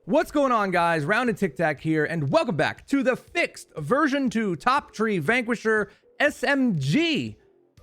What's going on, guys? OOTIKTAKOO here, and welcome back to the fixed version 2 Top Tree Vanquisher SMG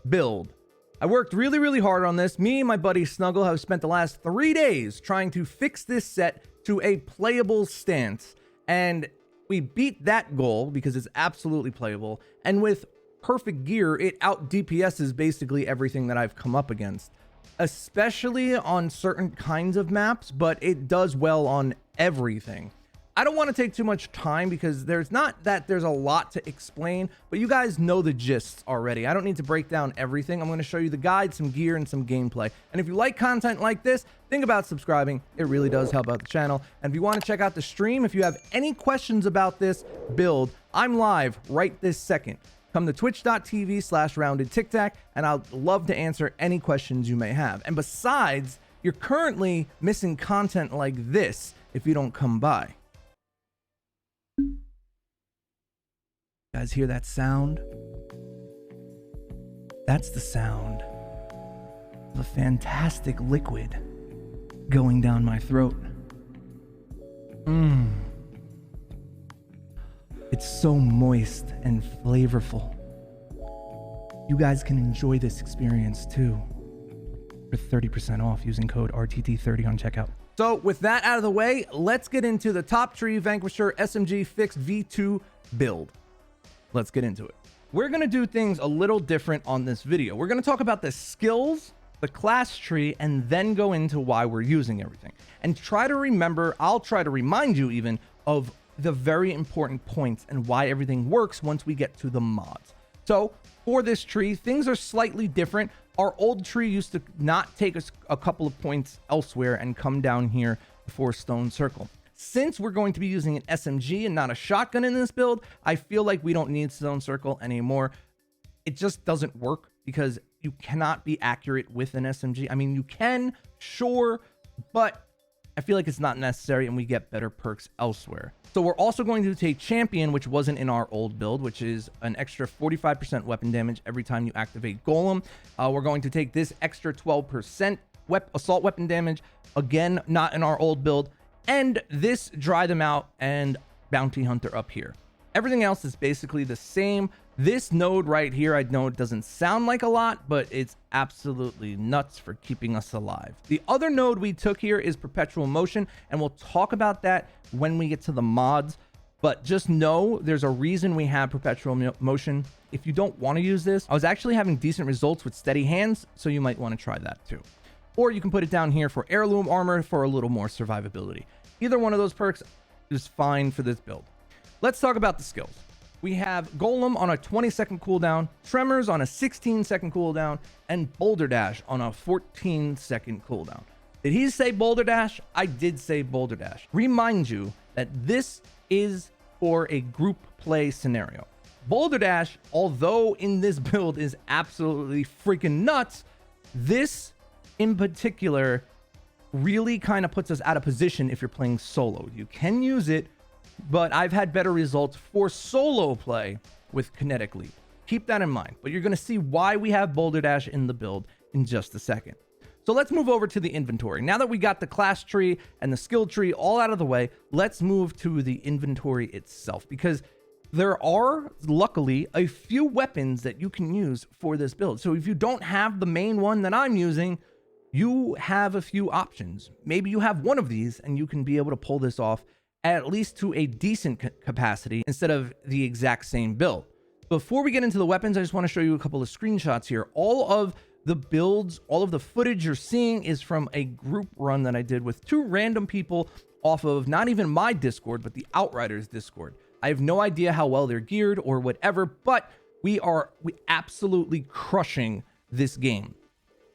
build. I worked really hard on this. Me and my buddy Snuggle have spent the last 3 days trying to fix this set to a playable stance, and we beat that goal because it's absolutely playable, and with perfect gear, it out DPSs basically everything that I've come up against, especially on certain kinds of maps, but it does well on everything. I don't want to take too much time because there's a lot to explain, but you guys know the gist already. I don't need to break down everything. I'm going to show you the guide, some gear, and some gameplay. And if you like content like this, think about subscribing. It really does help out the channel. And if you want to check out the stream, if you have any questions about this build, I'm live right this second. Come to twitch.tv/RoundedTikTak, and I'd love to answer any questions you may have. And besides, you're currently missing content like this if you don't come by. You guys hear that sound? That's the sound of a fantastic liquid going down my throat. It's so moist and flavorful. You guys can enjoy this experience too for 30% off using code RTT30 on checkout. So with that out of the way, let's get into the Top Tree Vanquisher SMG Fixed V2 build. Let's get into it. We're going to do things a little different on this video. We're going to talk about the skills, the class tree, and then go into why we're using everything. And try to remember, I'll try to remind you even of the very important points and why everything works once we get to the mods. So for this tree, things are slightly different. Our old tree used to not take us a couple of points elsewhere and come down here before Stone Circle. Since we're going to be using an SMG and not a shotgun in this build, I feel like we don't need Stone Circle anymore. It just doesn't work because you cannot be accurate with an SMG. I mean, you can, sure, but I feel like it's not necessary and we get better perks elsewhere. So we're also going to take Champion, which wasn't in our old build, which is an extra 45% weapon damage every time you activate Golem. We're going to take this extra 12% assault weapon damage, again, not in our old build. And this Dry Them Out and Bounty Hunter up here. Everything else is basically the same. This node right here, I know it doesn't sound like a lot, but it's absolutely nuts for keeping us alive. The other node we took here is Perpetual Motion, and we'll talk about that when we get to the mods. But just know there's a reason we have Perpetual Motion. If you don't want to use this, I was actually having decent results with Steady Hands, so you might want to try that too. Or you can put it down here for Heirloom Armor for a little more survivability. Either one of those perks is fine for this build. Let's talk about the skills. We have Golem on a 20-second cooldown, Tremors on a 16-second cooldown, and Boulder Dash on a 14-second cooldown. Did he say Boulder Dash? I did say Boulder Dash. Remind you that this is for a group play scenario. Boulder Dash, although in this build is absolutely freaking nuts, this in particular really kind of puts us out of position if you're playing solo. You can use it, but I've had better results for solo play with Kinetic Leap. Keep that in mind, but you're going to see why we have Boulder Dash in the build in just a second. So let's move over to the inventory. Now that we got the class tree and the skill tree all out of the way, let's move to the inventory itself, because there are, luckily, a few weapons that you can use for this build. So if you don't have the main one that I'm using, you have a few options. Maybe you have one of these and you can be able to pull this off at least to a decent capacity instead of the exact same build. Before we get into the weapons, I just want to show you a couple of screenshots here. All of the builds, all of the footage you're seeing is from a group run that I did with 2 random people off of not even my Discord, but the Outriders Discord. I have no idea how well they're geared or whatever, but we absolutely crushing this game.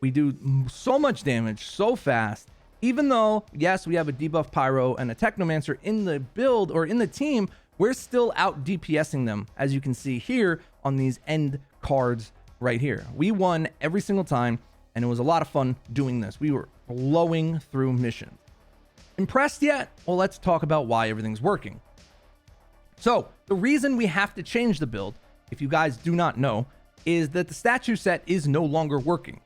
We do so much damage so fast, even though, yes, we have a debuff Pyro and a Technomancer in the build or in the team, we're still out DPSing them, as you can see here on these end cards right here. We won every single time, and it was a lot of fun doing this. We were blowing through missions. Impressed yet? Well, let's talk about why everything's working. So the reason we have to change the build, if you guys do not know, is that the statue set is no longer working.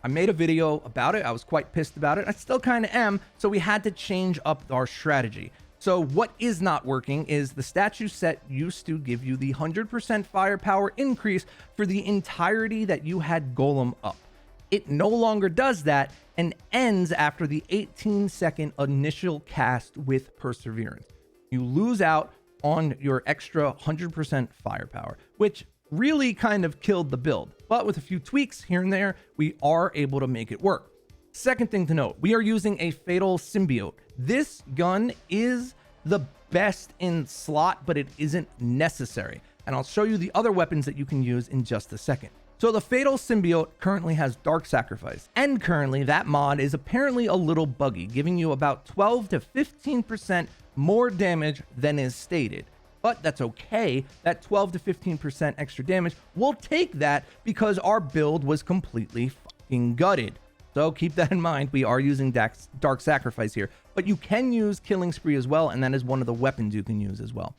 I made a video about it. I was quite pissed about it. I still kind of am. So we had to change up our strategy. So what is not working is the statue set used to give you the 100% firepower increase for the entirety that you had Golem up. It no longer does that and ends after the 18-second initial cast with Perseverance. You lose out on your extra 100% firepower, which really kind of killed the build. But with a few tweaks here and there, we are able to make it work. Second thing to note, we are using a Fatal Symbiote. This gun is the best in slot, but it isn't necessary. And I'll show you the other weapons that you can use in just a second. So the Fatal Symbiote currently has Dark Sacrifice, and currently that mod is apparently a little buggy, giving you about 12 to 15% more damage than is stated. But that's okay. That 12 to 15% extra damage, we'll take that because our build was completely fucking gutted. So keep that in mind. We are using Dark Sacrifice here, but you can use Killing Spree as well, and that is one of the weapons you can use as well.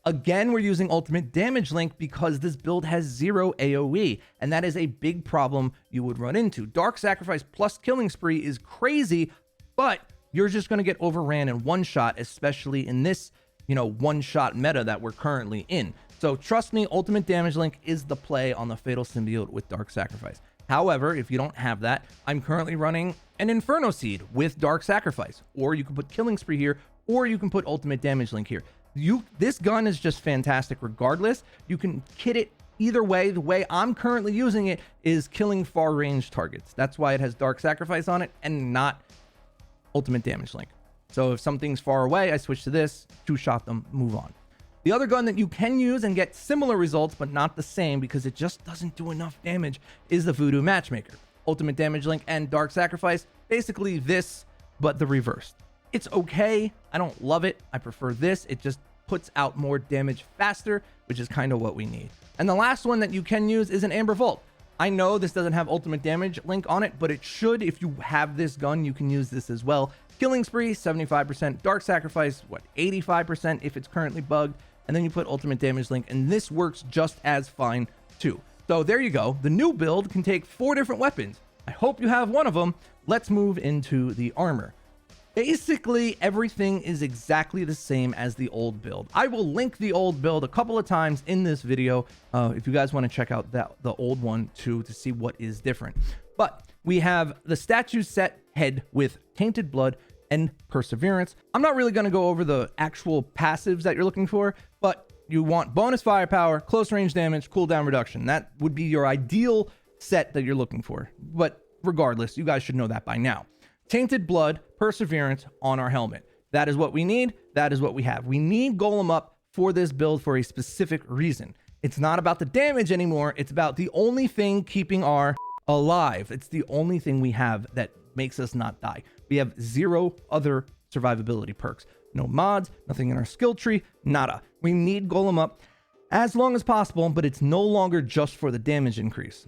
Again, we're using Ultimate Damage Link because this build has 0 AoE, and that is a big problem you would run into. Dark Sacrifice plus Killing Spree is crazy, but you're just going to get overran in one shot, especially in this, one-shot meta that we're currently in. So trust me, Ultimate Damage Link is the play on the Fatal Symbiote with Dark Sacrifice. However, if you don't have that, I'm currently running an Inferno Seed with Dark Sacrifice, or you can put Killing Spree here, or you can put Ultimate Damage Link here. This gun is just fantastic regardless. You can kit it either way. The way I'm currently using it is killing far range targets. That's why it has Dark Sacrifice on it and not Ultimate Damage Link. So if something's far away, I switch to this, two-shot them, move on. The other gun that you can use and get similar results, but not the same because it just doesn't do enough damage, is the Voodoo Matchmaker. Ultimate Damage Link and Dark Sacrifice, basically this, but the reverse. It's okay. I don't love it. I prefer this. It just puts out more damage faster, which is kind of what we need. And the last one that you can use is an Amber Volt. I know this doesn't have Ultimate Damage Link on it, but it should. If you have this gun, you can use this as well. Killing Spree, 75%. Dark Sacrifice, 85% if it's currently bugged. And then you put Ultimate Damage Link, and this works just as fine too. So there you go. The new build can take 4 different weapons. I hope you have one of them. Let's move into the armor. Basically, everything is exactly the same as the old build. I will link the old build a couple of times in this video if you guys want to check out the old one too to see what is different. But we have the statue set head with Tainted Blood and Perseverance. I'm not really going to go over the actual passives that you're looking for, but you want bonus firepower, close range damage, cooldown reduction. That would be your ideal set that you're looking for. But regardless, you guys should know that by now. Tainted Blood, Perseverance on our helmet. That is what we need. That is what we have. We need Golem up for this build for a specific reason. It's not about the damage anymore. It's about the only thing keeping our alive. It's the only thing we have that makes us not die. We have 0 other survivability perks. No mods, nothing in our skill tree, nada. We need Golem up as long as possible, but it's no longer just for the damage increase.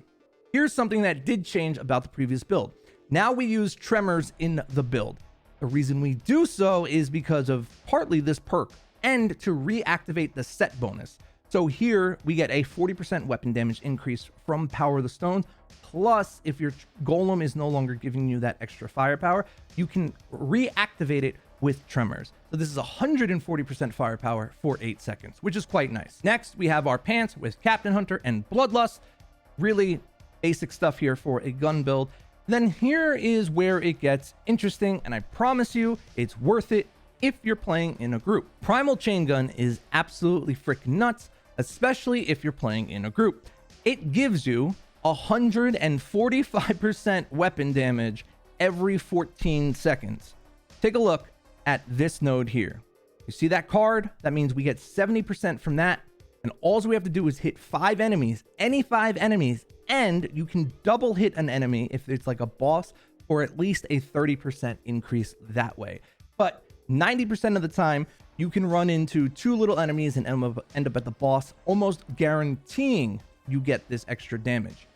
Here's something that did change about the previous build. Now we use Tremors in the build. The reason we do so is because of partly this perk and to reactivate the set bonus. So here we get a 40% weapon damage increase from Power of the Stones. Plus, if your Golem is no longer giving you that extra firepower, you can reactivate it with Tremors. So this is 140% firepower for 8 seconds, which is quite nice. Next, we have our pants with Captain Hunter and Bloodlust. Really basic stuff here for a gun build. Then here is where it gets interesting, and I promise you it's worth it if you're playing in a group. Primal Chain Gun is absolutely freaking nuts, especially if you're playing in a group. It gives you 145% weapon damage every 14 seconds. Take a look at this node here. You see that card? That means we get 70% from that, and all we have to do is hit 5 enemies, any 5 enemies, and you can double hit an enemy if it's like a boss, or at least a 30% increase that way. But 90% of the time, you can run into 2 little enemies and end up at the boss, almost guaranteeing you get this extra damage.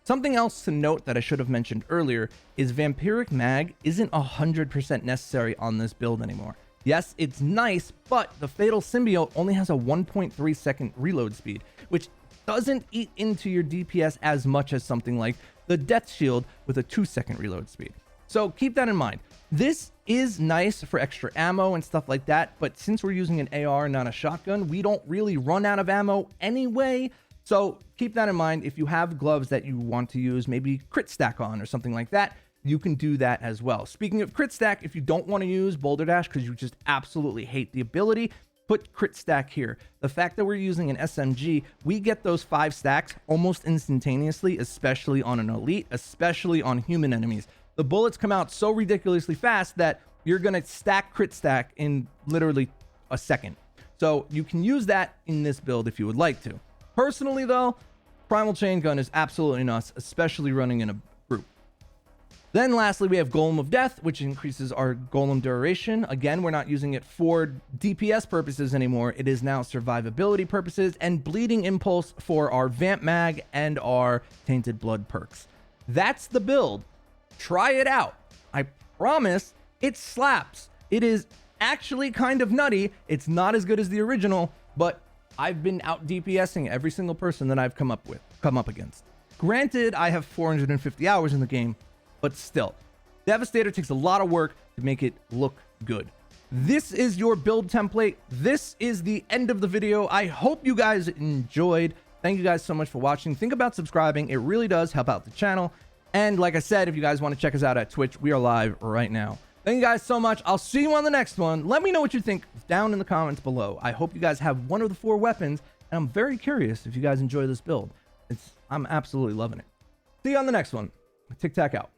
Something else to note that I should have mentioned earlier is Vampiric Mag isn't 100% necessary on this build anymore. Yes, it's nice, but the Fatal Symbiote only has a 1.3 second reload speed, which doesn't eat into your DPS as much as something like the Death Shield with a 2-second reload speed. So keep that in mind. This is nice for extra ammo and stuff like that, but since we're using an AR, not a shotgun, we don't really run out of ammo anyway. So keep that in mind. If you have gloves that you want to use, maybe crit stack on or something like that, you can do that as well. Speaking of crit stack, if you don't want to use Boulder Dash because you just absolutely hate the ability, put crit stack here. The fact that we're using an SMG, we get those 5 stacks almost instantaneously, especially on an elite, especially on human enemies. The bullets come out so ridiculously fast that you're going to stack crit stack in literally a second. So you can use that in this build if you would like to. Personally though, Primal Chain Gun is absolutely nuts, especially running in a group. Then lastly, we have Golem of Death, which increases our golem duration. Again, we're not using it for DPS purposes anymore. It is now survivability purposes and Bleeding Impulse for our Vamp Mag and our Tainted Blood perks. That's the build. Try it out. I promise it slaps. It is actually kind of nutty. It's not as good as the original, but I've been out DPSing every single person that I've come up against. Granted, I have 450 hours in the game, but still, Devastator takes a lot of work to make it look good. This is your build template. This is the end of the video. I hope you guys enjoyed. Thank you guys so much for watching. Think about subscribing. It really does help out the channel. And like I said, if you guys want to check us out at Twitch, we are live right now. Thank you guys so much. I'll see you on the next one. Let me know what you think down in the comments below. I hope you guys have one of the 4 weapons, and I'm very curious if you guys enjoy this build. I'm absolutely loving it. See you on the next one. TikTok out.